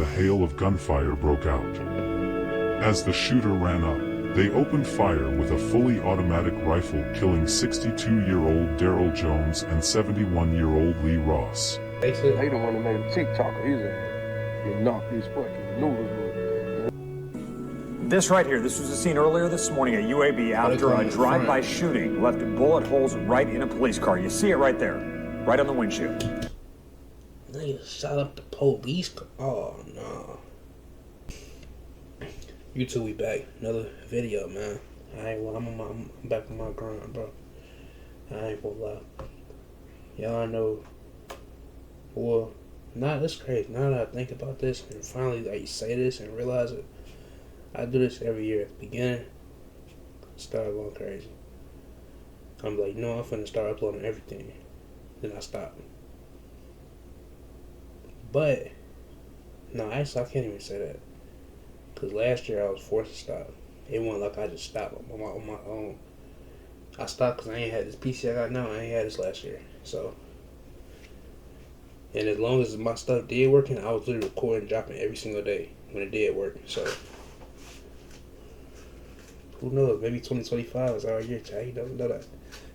A hail of gunfire broke out. As the shooter ran up, they opened fire with a fully automatic rifle, killing 62-year-old Daryl Jones and 71-year-old Lee Ross. They the one that made a TikTok of his ass. He knocked his fucking noodles. This right here, this was a scene earlier this morning at UAB after a drive-by shooting left bullet holes right in a police car. You see it right there, right on the windshield. Nigga shot up the police car. Oh, no. YouTube, we back. Another video, man. I'm back on my grind, bro. I ain't gonna lie. Y'all know. Well, it's crazy. Now that I think about this and finally like say this and realize it, I do this every year. At the beginning, start going crazy. I'm like, no, I'm finna start uploading everything. Then I stop. But, no, actually, I can't even say that. Because last year I was forced to stop. It wasn't like I just stopped on my own. I stopped because I ain't had this PC I got now. I ain't had this last year. So, and as long as my stuff did working, I was literally recording and dropping every single day when it did work. So, who knows? Maybe 2025 is our year, child. You don't know that.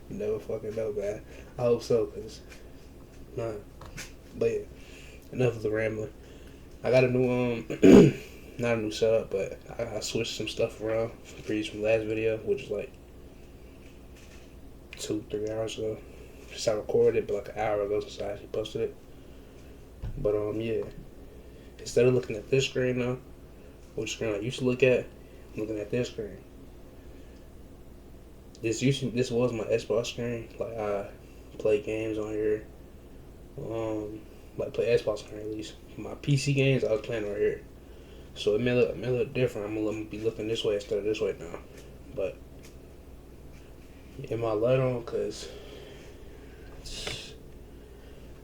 You never fucking know, man. I hope so, because, nah. But yeah, enough of the rambling. I got a new, not a new setup, but I switched some stuff around from last video, which is like 2-3 hours ago. Just I recorded it, but like an hour ago since I actually posted it. But yeah, instead of looking at this screen now, which screen I used to look at, I'm looking at this screen. This was my Xbox screen. Like I play games on here. Like play Xbox on here at least. My PC games I was playing right here. So it may look different. I'm gonna be looking this way instead of this way now. But in my light on, cause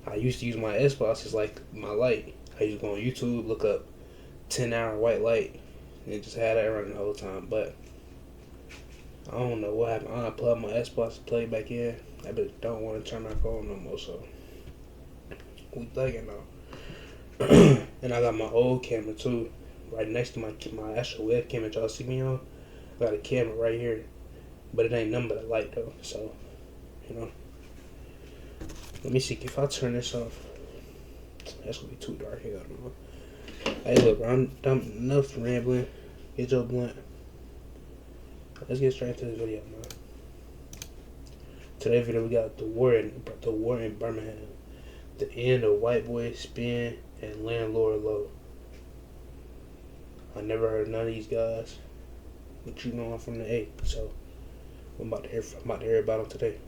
I used to use my Xbox as like my light. I used to go on YouTube, look up 10-hour white light, and just had that running the whole time. But I don't know what happened. I unplugged my Xbox to play back in. I just don't want to turn my phone no more. So we thugging now. And I got my old camera too, right next to my actual webcam that y'all see me on. I got a camera right here, but it ain't nothing but a light though. So, you know. Let me see if I turn this off. That's gonna be too dark here. I don't know. Hey, look, I'm done enough rambling. Get your blunt. Let's get straight to this video, man. Today's video we got the war in Birmingham, the end of White Boy Spin and Landlord Low. I never heard of none of these guys, but you know I'm from the A, so I'm about to hear about them today.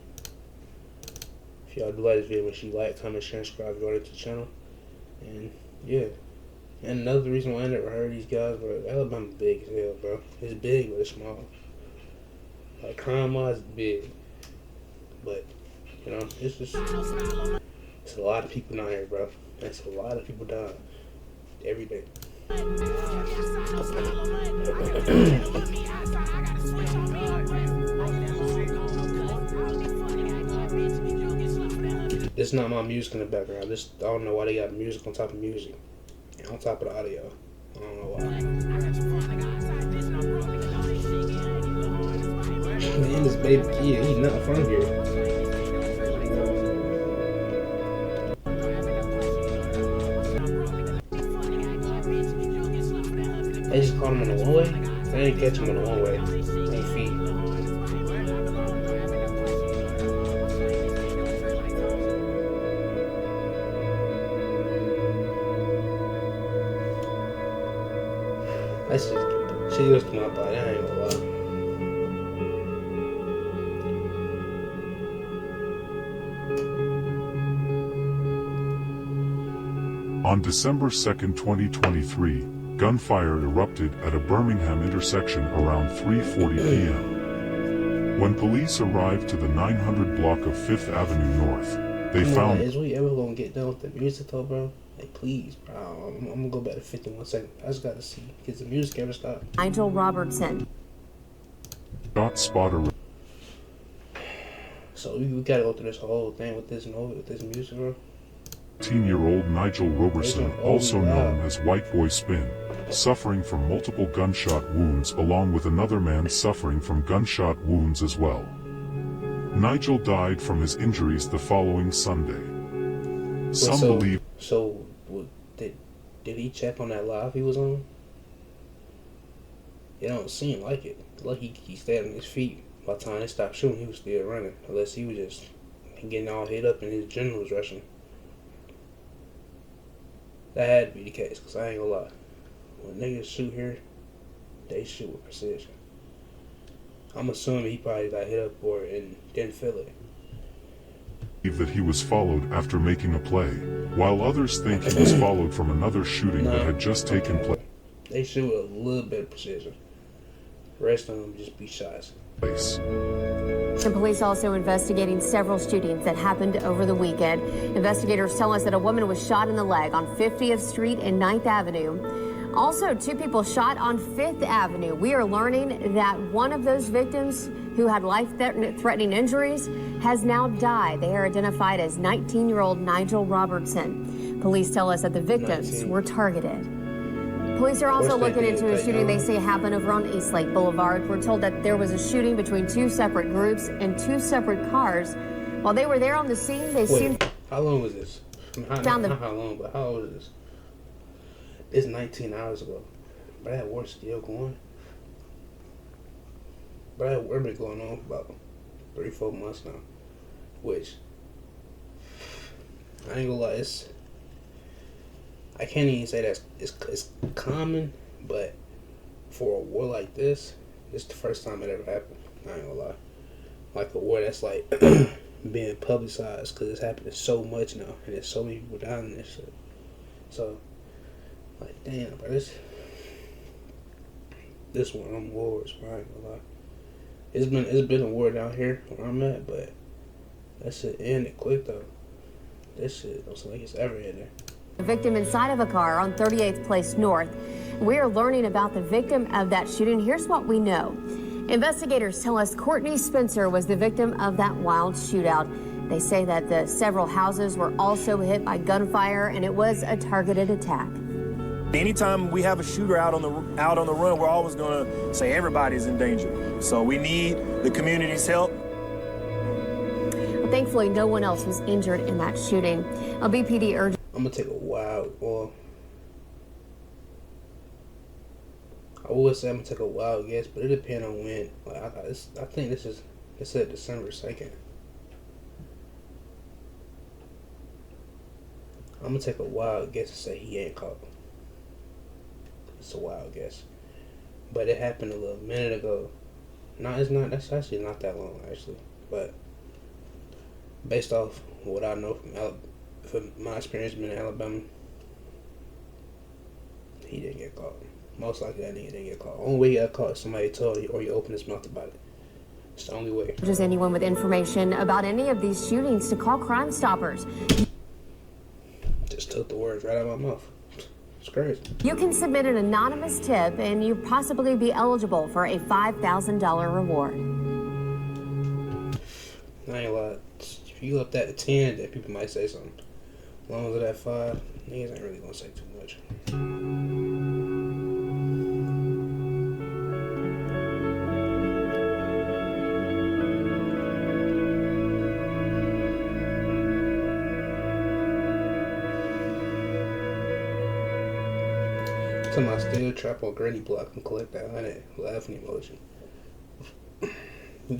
If y'all do like this video, make sure you like, comment, share, and subscribe if you're new to the channel. And yeah. And another reason why I never heard of these guys, bro, Alabama big as hell, bro. It's big, but it's small. Like crime-wise, it's big. But, you know, it's just, it's a lot of people down here, bro. It's a lot of people dying every day. This is not my music in the background. I don't know why they got music on top of music. And on top of the audio. I don't know why. Man, this baby kid, he's not from here. They just caught him on the one way? They didn't catch him on the one way. On feet. That's just, she used to my body, I ain't gonna lie. On December 2nd, 2023, gunfire erupted at a Birmingham intersection around 3:40 p.m. When police arrived to the 900 block of 5th Avenue North, they found... Is we ever gonna get done with the music though, bro? Like, please, bro. I'm gonna go back to 51 seconds. I just gotta see. Because the music ever stop? Nigel Robertson. Shot spotter. So we gotta go through this whole thing with this music, bro. 18-year-old Nigel Roberson, also known as White Boy Spin, suffering from multiple gunshot wounds along with another man suffering from gunshot wounds as well. Nigel died from his injuries the following Sunday. Some believe... So, did he check on that live he was on? It don't seem like it. Lucky he stayed on his feet. By the time they stopped shooting, he was still running. Unless he was just getting all hit up and his adrenaline was rushing. That had to be the case, because I ain't gonna lie. When niggas shoot here, they shoot with precision. I'm assuming he probably got hit up for it and didn't feel it. That he was followed after making a play, while others think he was followed from another shooting that had just taken place. They shoot with a little bit of precision. The rest of them just be shots. The police also investigating several shootings that happened over the weekend. Investigators tell us that a woman was shot in the leg on 50th Street and 9th Avenue. Also, 2 people shot on 5th Avenue. We are learning that one of those victims who had life-threatening injuries has now died. They are identified as 19-year-old Nigel Robertson. Police tell us that the victims were targeted. Police are also looking into a shooting they say happened over on Eastlake Boulevard. We're told that there was a shooting between 2 separate groups and 2 separate cars. While they were there on the scene, they seemed... How long was this? Not how long, but how old is this? It's 19 hours ago. But that war's still going. But that war been going on for about 3-4 months now. Which, I ain't gonna lie, I can't even say that it's common, but for a war like this, it's the first time it ever happened. I ain't gonna lie. Like a war that's like being publicized, because it's happening so much now, and there's so many people dying in this shit. So, like, damn, bro, this one of them wars, bro, I ain't gonna lie. It's been a war down here where I'm at, but that shit ended quick though. This shit don't seem like it's ever ending. The victim inside of a car on 38th Place North. We are learning about the victim of that shooting. Here's what we know. Investigators tell us Courtney Spencer was the victim of that wild shootout. They say that the several houses were also hit by gunfire, and it was a targeted attack. Anytime we have a shooter out on the run, we're always going to say everybody's in danger. So we need the community's help. But thankfully, no one else was injured in that shooting. A BPD urged. I'm gonna take a wild, well, I would say I'm gonna take a wild guess, but it depends on when. Like, I think it's at December 2nd. I'm gonna take a wild guess and say he ain't caught. It's a wild guess, but it happened a little minute ago. No, it's not. That's actually not that long, actually. But based off what I know from my experience being in Alabama, he didn't get caught. Most likely that nigga didn't get caught. Only way he got caught is somebody told you or you open his mouth about it. It's the only way. Just anyone with information about any of these shootings to call Crime Stoppers. Just took the words right out of my mouth. It's crazy. You can submit an anonymous tip and you possibly be eligible for a $5,000 reward. I ain't lying. If you up that to 10, then people might say something. As long as it's at 5, niggas ain't really gonna say too much. Somebody still trap on granny block and collect that 100 laughing emoji.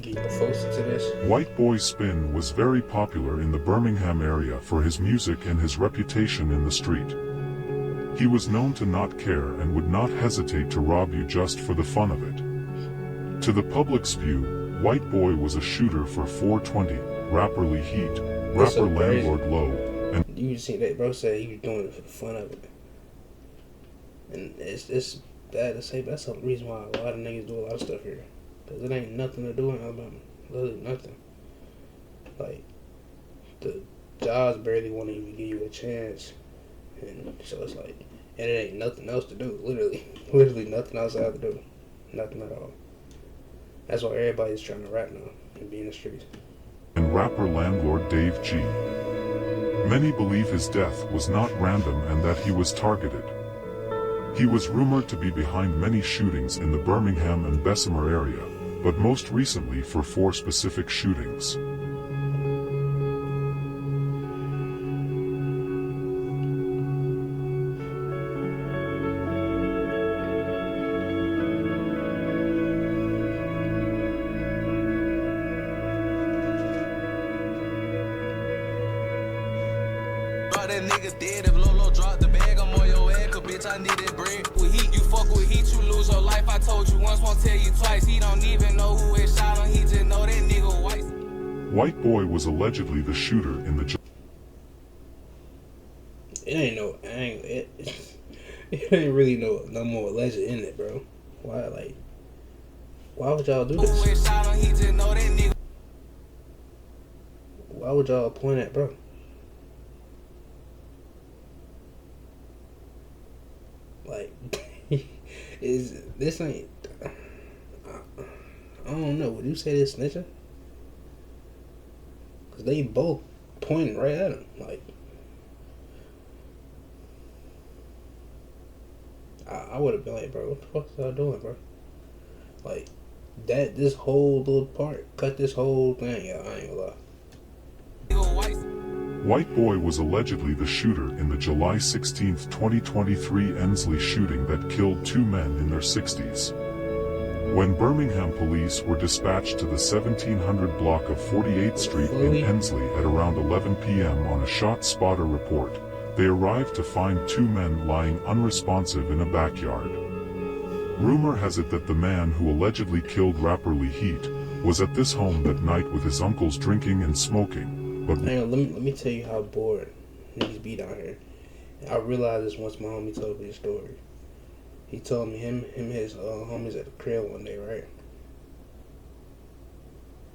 Get the folks into this. White Boy Spin was very popular in the Birmingham area for his music and his reputation in the street. He was known to not care and would not hesitate to rob you just for the fun of it. To the public's view, White Boy was a shooter for 420, rapper Lee Heat, rapper Landlord Low, and you see that bro said he was doing it for the fun of it. And it's bad to say, but that's the reason why a lot of niggas do a lot of stuff here. Because it ain't nothing to do in Alabama. Literally nothing. Like, the jobs barely want to even give you a chance. And so it's like, and it ain't nothing else to do. Literally nothing else I have to do. Nothing at all. That's why everybody's trying to rap now and be in the streets. rapper Landlord Dave G. Many believe his death was not random and that he was targeted. He was rumored to be behind many shootings in the Birmingham and Bessemer area, but most recently for 4 specific shootings. That nigga dead. If Lolo dropped the bag, I'm on your ass, 'cause bitch, I needed bread. With heat, you fuck with heat, you lose your life. I told you once, won't tell you twice. He don't even know who it shot him, he just know that nigga white. White Boy was allegedly the shooter in the it ain't really no more alleged in it, bro. Why would y'all do this? Who it shot him, he just know that nigga. Why would y'all point at bro? This ain't. I don't know. Would you say this snitching? Cause they both pointing right at him. I would have been like, bro, what the fuck is y'all doing, bro? This whole little part, cut this whole thing out. I ain't gonna lie. White Boy was allegedly the shooter in the July 16, 2023 Ensley shooting that killed 2 men in their 60s. When Birmingham police were dispatched to the 1700 block of 48th Street in Ensley at around 11 p.m. on a shot spotter report, they arrived to find 2 men lying unresponsive in a backyard. Rumor has it that the man who allegedly killed rapper Heat was at this home that night with his uncles drinking and smoking. But hang on, let me tell you how bored niggas be down here. I realized this once my homie told me the story. He told me him and his homies at the crib one day, right?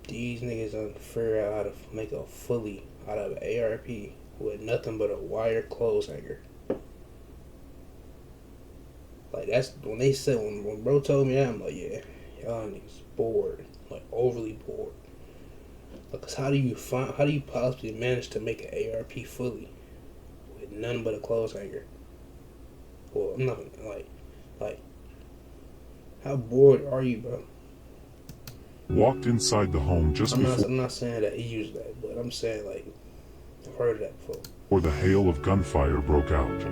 These niggas done figure out how to make a fully out of an ARP with nothing but a wire clothes hanger. That's when they said, when bro told me that, I'm like, yeah, y'all niggas bored, overly bored. Because how do you possibly manage to make an ARP fully with nothing but a clothes hanger? Well, I'm not how bored are you, bro? Walked inside the home just before. I'm not saying that he used that, but I'm saying I've heard of that before. Or the hail of gunfire broke out.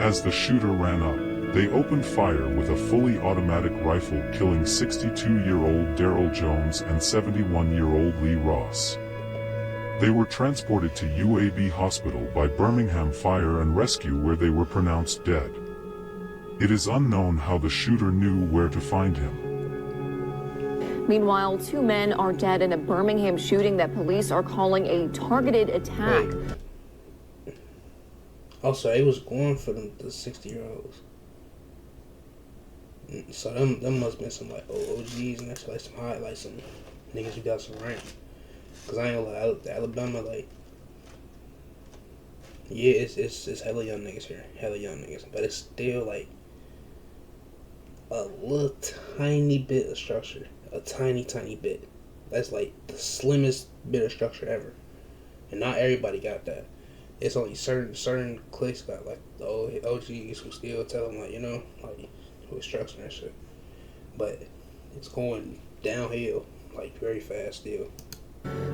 As the shooter ran up, they opened fire with a fully automatic rifle, killing 62-year-old Daryl Jones and 71-year-old Lee Ross. They were transported to UAB Hospital by Birmingham Fire and Rescue, where they were pronounced dead. It is unknown how the shooter knew where to find him. Meanwhile, 2 men are dead in a Birmingham shooting that police are calling a targeted attack. Wait. Also, they was going for the 60-year-olds. So them must have been some OGs and that's some high, some niggas who got some rank. Cause I ain't gonna lie, Alabama, yeah, it's hella young niggas here, but it's still a little tiny bit of structure, a tiny bit. That's the slimmest bit of structure ever, and not everybody got that. It's only certain cliques got the old OGs who still tell them with structure and shit. But it's going downhill very fast still.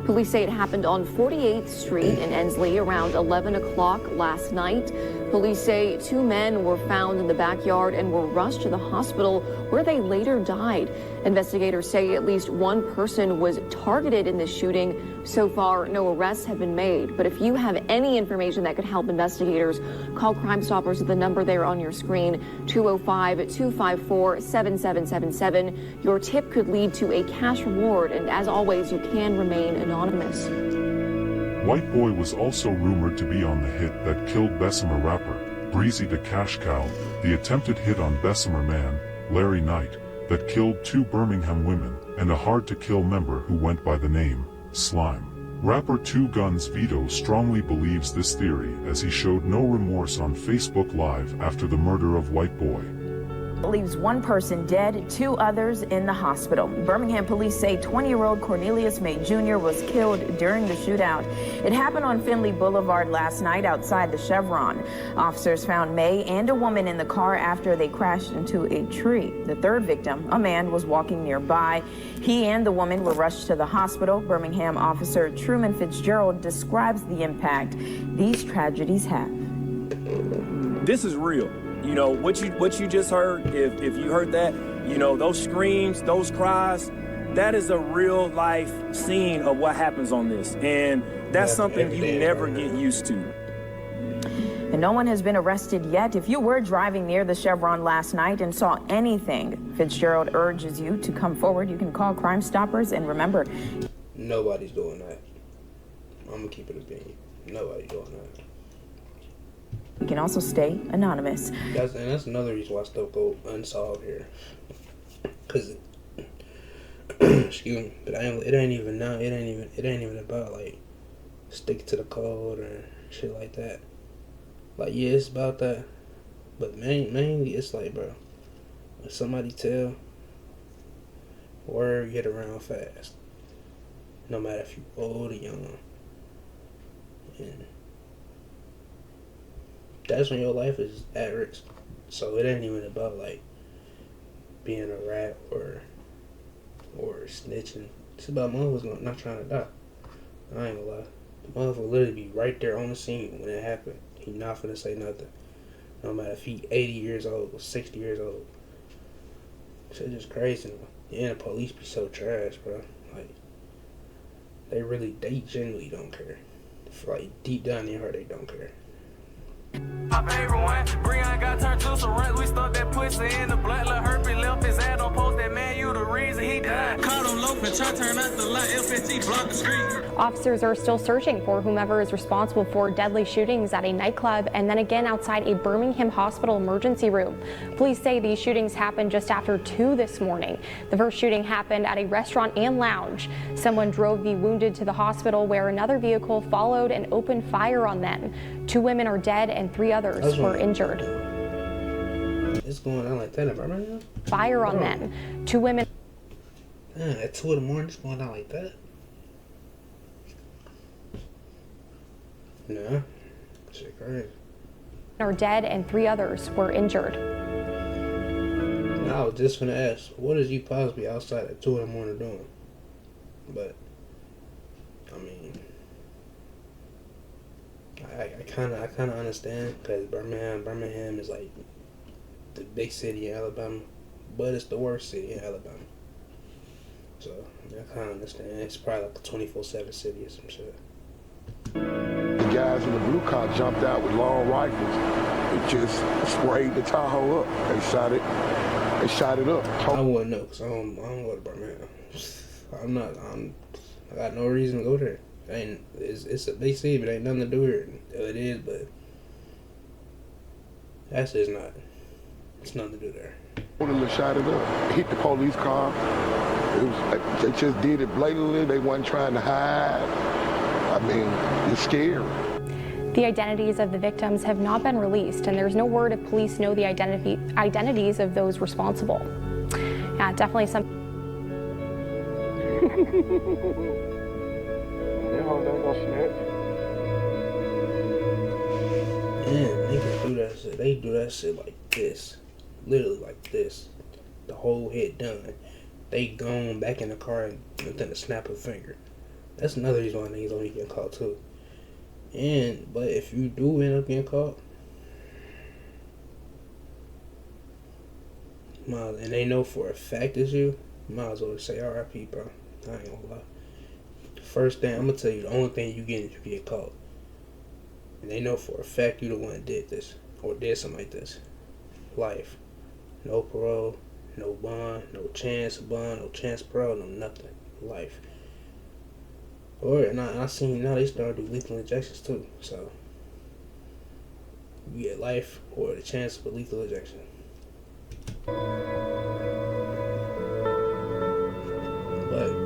Police say it happened on 48th Street in Ensley around 11 o'clock last night. Police say 2 men were found in the backyard and were rushed to the hospital where they later died. Investigators say at least 1 person was targeted in this shooting. So far, no arrests have been made. But if you have any information that could help investigators, call Crime Stoppers at the number there on your screen, 205-254-7777. Your tip could lead to a cash reward, and as always, you can remain anonymous. White Boy was also rumored to be on the hit that killed Bessemer rapper Breezy the Cash Cow, the attempted hit on Bessemer man, Larry Knight, that killed 2 Birmingham women, and a hard-to-kill member who went by the name Slime. Rapper 2 Guns Vito strongly believes this theory, as he showed no remorse on Facebook Live after the murder of White Boy. Leaves one person dead, 2 others in the hospital. Birmingham police say 20-year-old Cornelius May Jr. was killed during the shootout. It happened on Finley Boulevard last night outside the Chevron. Officers found May and a woman in the car after they crashed into a tree. The third victim, a man, was walking nearby. He and the woman were rushed to the hospital. Birmingham officer Truman Fitzgerald describes the impact these tragedies have. This is real. You know, what you just heard, if you heard that, you know, those screams, those cries, that is a real life scene of what happens on this. And that's something you never get used to. And no one has been arrested yet. If you were driving near the Chevron last night and saw anything, Fitzgerald urges you to come forward. You can call Crime Stoppers, and remember, nobody's doing that. I'm gonna keep it a bean. Nobody's doing that. you can also stay anonymous. That's another reason why stuff go unsolved here. Cause excuse me, but it ain't even about like stick to the code or shit like that. Like, yeah, it's about that, but mainly it's like, bro, when somebody tell, word get around fast. No matter if you old or young, and that's when your life is at risk. So it ain't even about like being a rat or snitching. It's about motherfuckers not trying to die. I ain't gonna lie. The motherfucker literally be right there on the scene when it happened. He not finna say nothing. No matter if he 80 years old or 60 years old. Shit just crazy. Yeah, the police be so trash, bro. Like, they genuinely don't care. Like, deep down in their heart, they don't care. My favorite one, Breon got turned to some rent. We stuck that pussy in the blood. Lil' Herpy left his ad on post. That man, you the reason he died. Caught him loafing, try turn out the light. LPT blocked the street. Officers are still searching for whomever is responsible for deadly shootings at a nightclub and then again outside a Birmingham hospital emergency room. Police say these shootings happened just after 2 this morning. The first shooting happened at a restaurant and lounge. Someone drove the wounded to the hospital where another vehicle followed and opened fire on them. 2 women are dead and 3 others were injured. It's going on like that in Birmingham? Fire on them. 2 women. At 2 in the morning, it's going on like that? Nah, shit crazy. Are dead and 3 others were injured. Now, I was just gonna ask, what is you possibly outside at 2 in the morning doing? But, I mean, I kind of understand, because Birmingham is like the big city in Alabama, but it's the worst city in Alabama. So I kind of understand. It's probably like a 24/7 city or some shit. The guys in the blue car jumped out with long rifles and just sprayed the Tahoe up. They shot it up. I wouldn't know, because I don't go to Birmingham. I got no reason to go there. It's a big city, but ain't nothing to do here. It is, but that's just not. It's nothing to do there. They shot it up. Hit the police car. They just did it blatantly. They wasn't trying to hide. I mean, it's scary. The identities of the victims have not been released, and there's no word if police know the identities of those responsible. Yeah, definitely some. Man, niggas do that shit. They do that shit like this. Literally like this. The whole hit done. They gone back in the car and within a snap of a finger. That's another reason why niggas don't be getting caught too. But if you do end up getting caught, and they know for a fact it's you, might as well just say RIP, bro. I ain't gonna lie. First thing, I'm gonna tell you, the only thing you get if you get caught. And they know for a fact you the one that did this, or did something like this. Life. No parole, no bond, no chance of bond, no chance of parole, no nothing. Life. And I seen now they started doing lethal injections too, so you get life or the chance of a lethal injection. But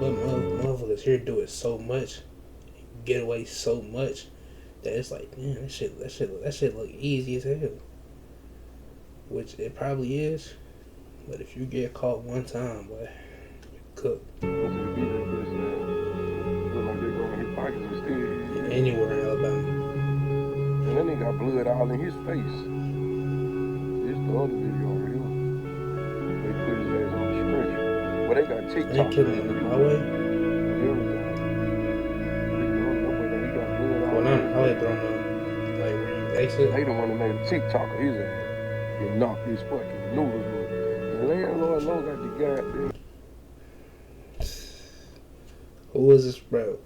motherfuckers here do it so much, get away so much, that it's like, man, that shit look easy as hell. Which it probably is, But if you get caught one time, boy, you cook. Anywhere in Alabama. And then he got blood all in his face. This the other video over here. They put his ass on the stretcher. But they got TikTok. They killed him on the highway? Everything. He got blood all Well, not on the highway, but on the, like, where you exit. They the one that made a TikTok of his ass. He knocked his fucking noodles with. The landlord low got the goddamn. Who is this, bro?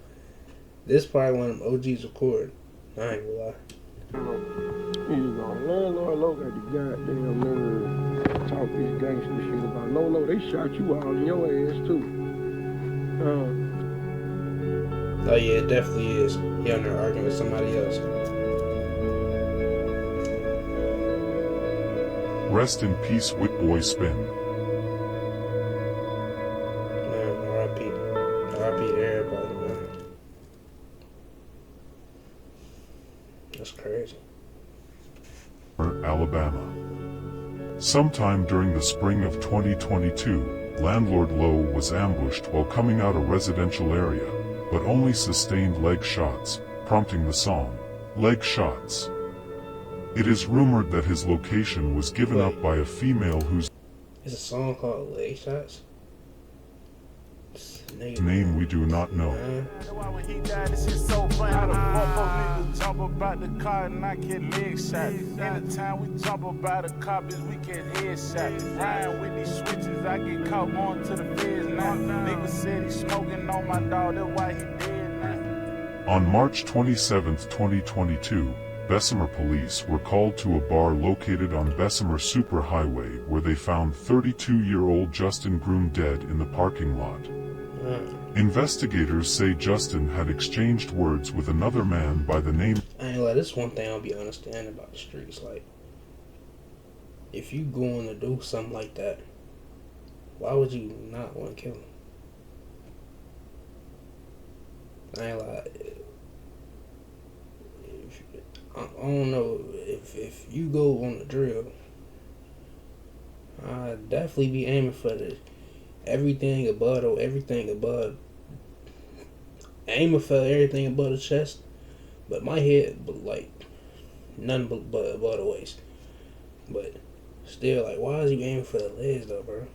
This probably one of them OGs recording. I ain't gonna lie. He was on landlord low got the goddamn nerve talk this gangster shit about Lolo. They shot you all in your ass too. Oh yeah, it definitely is. He on there arguing with somebody else. Rest in peace, Whitboy Spin. Man, R.I.P. R.I.P. to everybody, man. That's crazy. Alabama. Sometime during the spring of 2022, landlord Lowe was ambushed while coming out a residential area, but only sustained leg shots, prompting the song, Leg Shots. It is rumored that his location was given up by a female whose It's a song called Leg Shots. name we do not know. When he died, this shit so funny. How the fuck those niggas jump about the car and I get leg shot? Anytime we jump about the car, bitch, we get headshot. Riding with these switches, I get caught going to the feds now. Nigga said he smoking on my dog, that's why he dead now. On March 27, 2022, Bessemer police were called to a bar located on Bessemer Superhighway where they found 32-year-old Justin Groom dead in the parking lot. Investigators say Justin had exchanged words with another man by the name. I ain't like this one thing I'll be understanding about the streets. Like, if you going to do something like that, why would you not want to kill him? I ain't like. I don't know if you go on the drill. I'd definitely be aiming for everything above, aiming for everything above the chest, but my head, like, nothing but above the waist. But still, like, why is you aiming for the legs though, bro?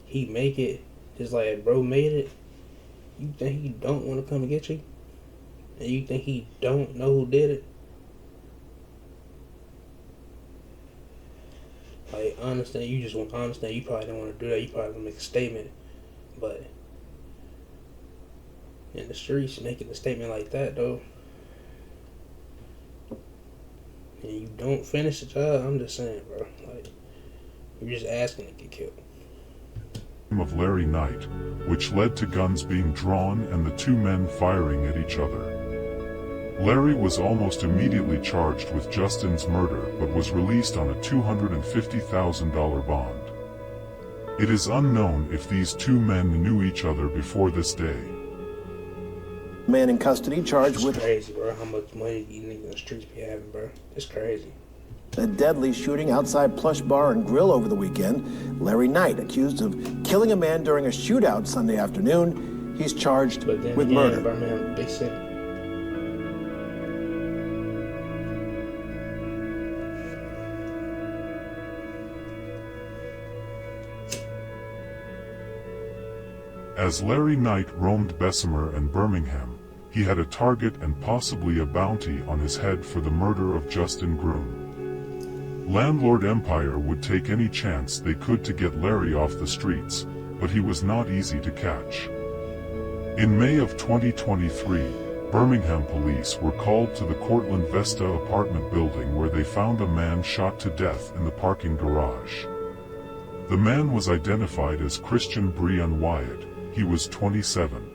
He make it, just like bro made it. You think he don't want to come and get you? And you think he don't know who did it? Like, I understand you probably don't want to do that. You probably want to make a statement. But in the streets, making a statement like that, though, and you don't finish the job, I'm just saying, bro. Like, you're just asking to get killed. Of Larry Knight, which led to guns being drawn and the two men firing at each other. Larry was almost immediately charged with Justin's murder but was released on a $250,000 bond. It is unknown if these two men knew each other before this day. Man in custody charged with... It's crazy, bro, how much money these niggas in the streets be having, bro. It's crazy. A deadly shooting outside Plush Bar and Grill over the weekend. Larry Knight, accused of killing a man during a shootout Sunday afternoon. He's charged with murder. Birmingham, big city. As Larry Knight roamed Bessemer and Birmingham, he had a target and possibly a bounty on his head for the murder of Justin Groom. Landlord Empire would take any chance they could to get Larry off the streets, but he was not easy to catch. In May of 2023, Birmingham police were called to the Cortland Vesta apartment building where they found a man shot to death in the parking garage. The man was identified as Christian Breon Wyatt. He was 27.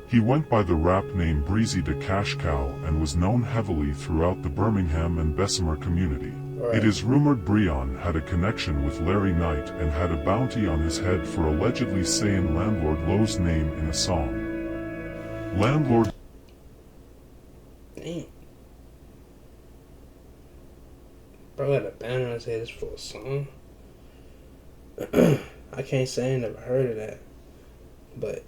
He went by the rap name Breezy the Cash Cow and was known heavily throughout the Birmingham and Bessemer community. It is rumored Breon had a connection with Larry Knight and had a bounty on his head for allegedly saying Landlord Lowe's name in a song. Landlord... Damn. Bro had a banner on his head for a song? I can't say I never heard of that, but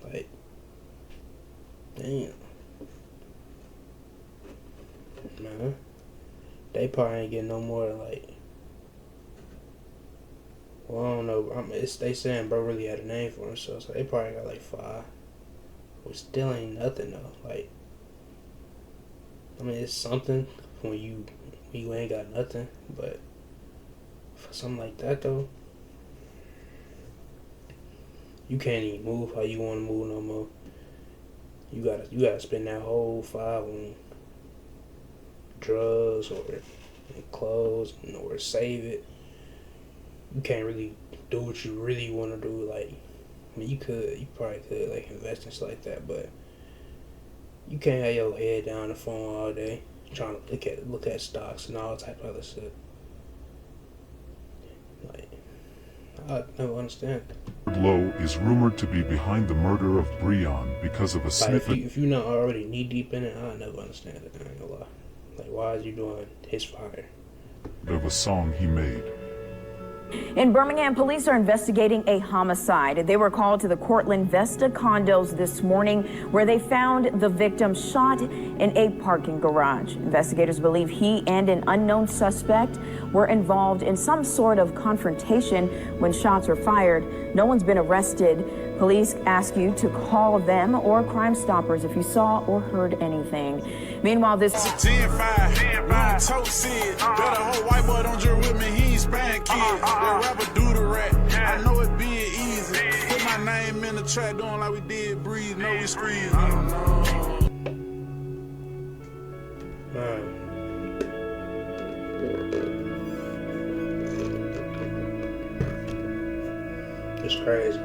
like, damn, man, they probably ain't getting no more like. Well, I don't know. They saying bro really had a name for himself, so they probably got like 5. Which still ain't nothing though. Like, I mean, it's something when you ain't got nothing, but for something like that though, you can't even move how you want to move no more. You gotta spend that whole 5 on drugs or clothes or save it. You can't really do what you really want to do. Like, I mean, you probably could like invest in stuff like that, but you can't have your head down the phone all day trying to look at stocks and all type of other shit. Like, I never understand. Lowe is rumored to be behind the murder of Breon because of a snippet. If you're not already knee deep in it, I never understand it. I ain't gonna lie. Like, why is you doing his fire? Of a song he made. In Birmingham, police are investigating a homicide. They were called to the Cortland Vesta condos this morning, where they found the victim shot in a parking garage. Investigators believe he and an unknown suspect were involved in some sort of confrontation when shots were fired. No one's been arrested. Police ask you to call them or Crime Stoppers if you saw or heard anything. Meanwhile, this... Tote said, better whole white boy don't drill with me, he ain't spank kid. That rapper do the rap, I know it being easy. Put my name in the track, doing like we did Breeze, know we squeeze. It's crazy.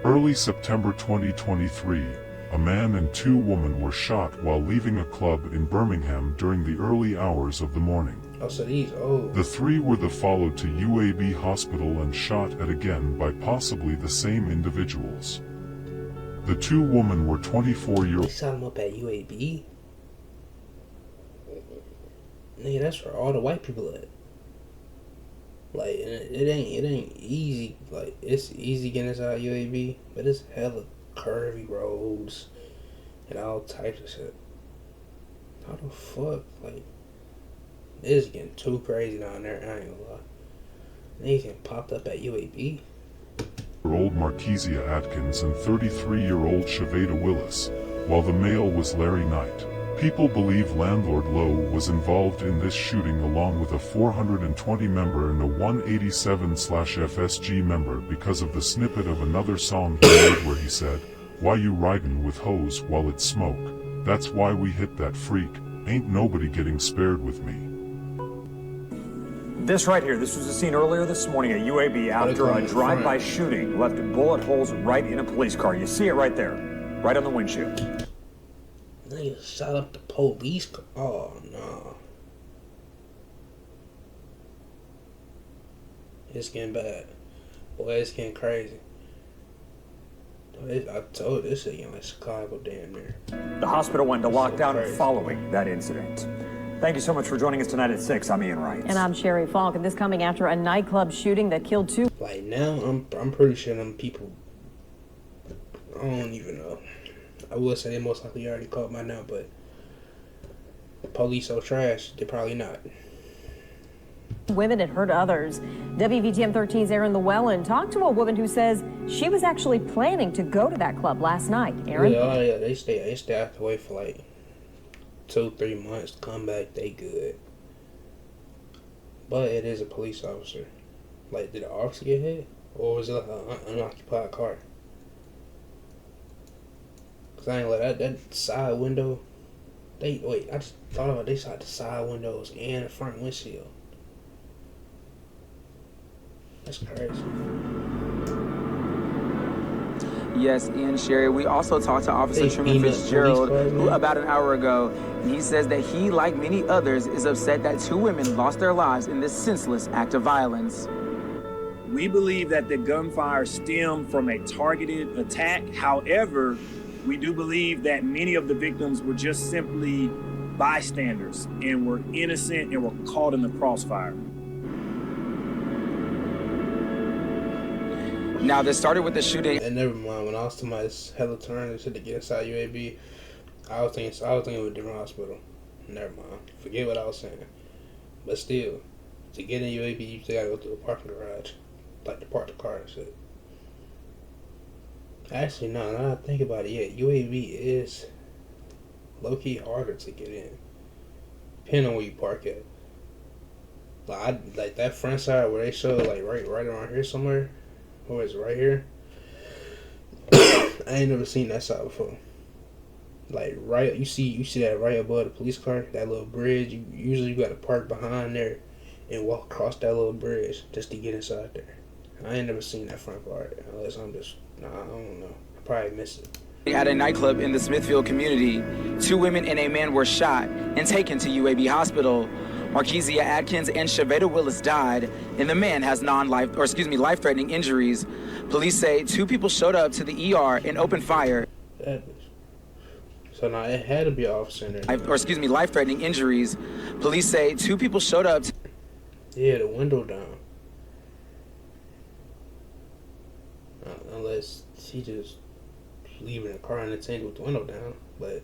Early September 2023, a man and 2 women were shot while leaving a club in Birmingham during the early hours of the morning. Oh, so these old. The 3 were followed to UAB hospital and shot at again by possibly the same individuals. The 2 women were 24-year-old. They shot them up at UAB? Nigga, that's where all the white people at. Like, it ain't easy. Like, it's easy getting inside UAB, but it's hella curvy roads and all types of shit. How the fuck? Like, it's getting too crazy down there. I ain't gonna lie. Niggas getting popped up at UAB. Old Markesia Atkins and 33-year-old Shaveda Willis, while the male was Larry Knight. People believe landlord Lowe was involved in this shooting along with a 420 member and a 187/FSG member because of the snippet of another song he made where he said, "Why you ridin' with hoes while it's smoke? That's why we hit that freak. Ain't nobody getting spared with me." This right here, this was a scene earlier this morning at UAB after a drive-by shooting left bullet holes right in a police car. You see it right there, right on the windshield. Nigga shot up the police car. Oh, no. It's getting bad. Boy, it's getting crazy. I told you, this shit getting like Chicago damn near. The hospital went into lockdown following that incident. Thank you so much for joining us tonight at 6. I'm Ian Wright. And I'm Sherry Falk, and this coming after a nightclub shooting that killed 2. Like, now, I'm pretty sure them people, I don't even know. I would say they most likely already caught by now, but police so trash, they're probably not. Women had hurt others. WVTM 13's Aaron Llewellyn talked to a woman who says she was actually planning to go to that club last night. Aaron? Yeah, they stay out the way for like 2-3 months to come back, they good. But it is a police officer. Like, did the officer get hit? Or was it like an unoccupied car? Cause I ain't like that side window. I just thought about they shot the side windows and the front windshield. That's crazy. Yes, Ian, Sherry. We also talked to Officer Truman Fitzgerald about an hour ago, and he says that he, like many others, is upset that 2 women lost their lives in this senseless act of violence. We believe that the gunfire stemmed from a targeted attack. However, we do believe that many of the victims were just simply bystanders and were innocent and were caught in the crossfire. Now, this started with the shooting. And never mind, when I was to my hella turn and shit to get inside UAB, I was thinking of a different hospital. Never mind. Forget what I was saying. But still, to get in UAB, you still gotta go through a parking garage. Like to park the car and shit. Actually, no, now I think about it, yeah, UAB is low-key harder to get in. Depending on where you park at. Like that front side where they show like right around here somewhere. Or is it right here? I ain't never seen that side before. Like right, you see that right above the police car, that little bridge. Usually you gotta park behind there and walk across that little bridge just to get inside there. I ain't never seen that front part unless I'm just, I don't know. I probably missed it. At a nightclub in the Smithfield community, 2 women and a man were shot and taken to UAB Hospital. Marquisia Atkins and Shaveda Willis died, and the man has life-threatening injuries. Police say 2 people showed up to the ER and opened fire. So now it had to be an officer in there. Life-threatening injuries. Police say 2 people showed up. Yeah, the window down. Unless she just leaving the car unattended with the window down. But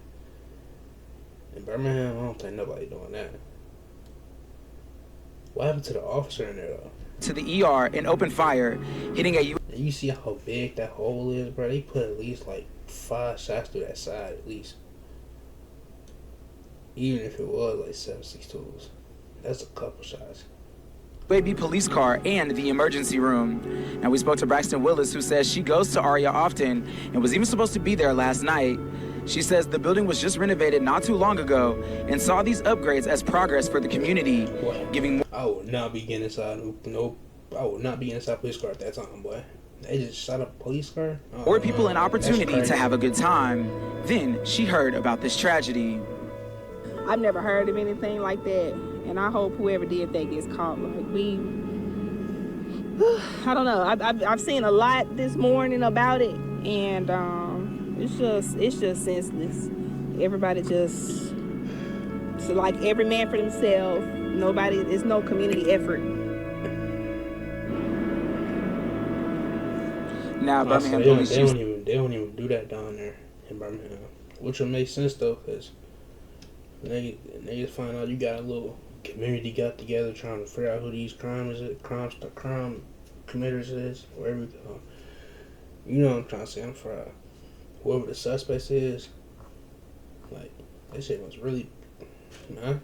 in Birmingham, I don't think nobody doing that. What happened to the officer in there though? To the ER and opened fire, hitting a... You see how big that hole is, bro? They put at least like 5 shots through that side at least. Even if it was like 7.62s. That's a couple shots. UAB police car and the emergency room. Now we spoke to Braxton Willis, who says she goes to ARIA often and was even supposed to be there last night. She says the building was just renovated not too long ago and saw these upgrades as progress for the community, giving more... I would not be getting inside I would not be inside a police car at that time, boy. They just shot up a police car? Or people an opportunity to have a good time. Then she heard about this tragedy. I've never heard of anything like that, and I hope whoever did that gets caught. Like I don't know. I've seen a lot this morning about it, and it's just senseless. Everybody just, it's like every man for themselves. There's no community effort. Now Birmingham police, they don't even do that down there in Birmingham, which will make sense though, because niggas find out you got a little community got together trying to figure out who these crime committers is, wherever we go. You know what I'm trying to say? I'm fried. Whoever the suspect is, like, that shit was really, man.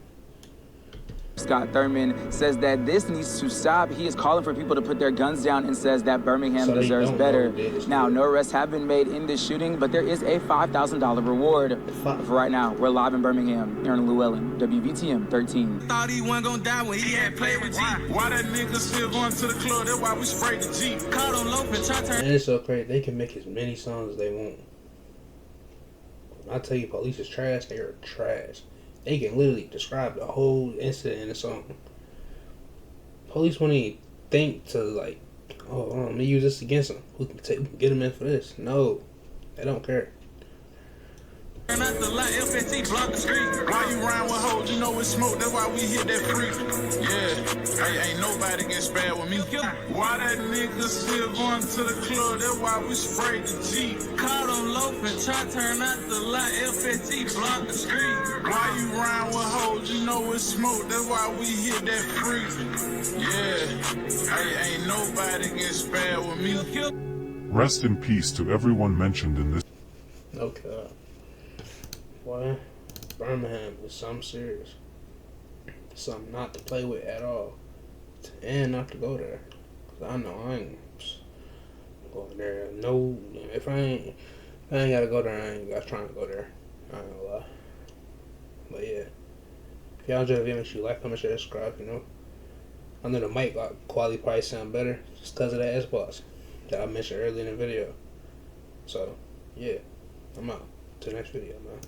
Scott Thurman says that this needs to stop. He is calling for people to put their guns down and says that Birmingham deserves better. Now, no arrests have been made in this shooting, but there is a $5,000 reward. For right now, we're live in Birmingham. Aaron Llewellyn, WVTM 13. Thought he wasn't gonna die when he had played with G. Why that nigga still going to the club? That's why we sprayed the G. Caught him loafing, try to turn. And it's so crazy. They can make as many songs as they want. When I tell you police is trash, they are trash. They can literally describe the whole incident in a song. Police won't even think to like, oh, let me use this against them. We can get them in for this. No, they don't care. Turn out the light, FST block the street. Why you rhyme with hoes? You know it's smoke, that's why we hit that freak. Yeah, ain't nobody get spared with me. Why that nigga still going to the club? That's why we sprayed the G. Caught him loafing, try turn out the light, FST block the street. Why you rhyme with hoes? You know it's smoke, that's why we hit that freak. Yeah, ain't nobody get spared with me. Rest in peace to everyone mentioned in this. Okay. Boy, Birmingham is something serious. Something not to play with at all. And not to go there. Cause I know I ain't going there. No, if I ain't gotta go there, I ain't got trying to go there. I ain't gonna lie. But yeah. If y'all enjoy the video, make sure you like, comment, share, subscribe, you know. I know the mic quality probably sound better just because of that S-Box that I mentioned earlier in the video. So, yeah. I'm out. To the next video, man.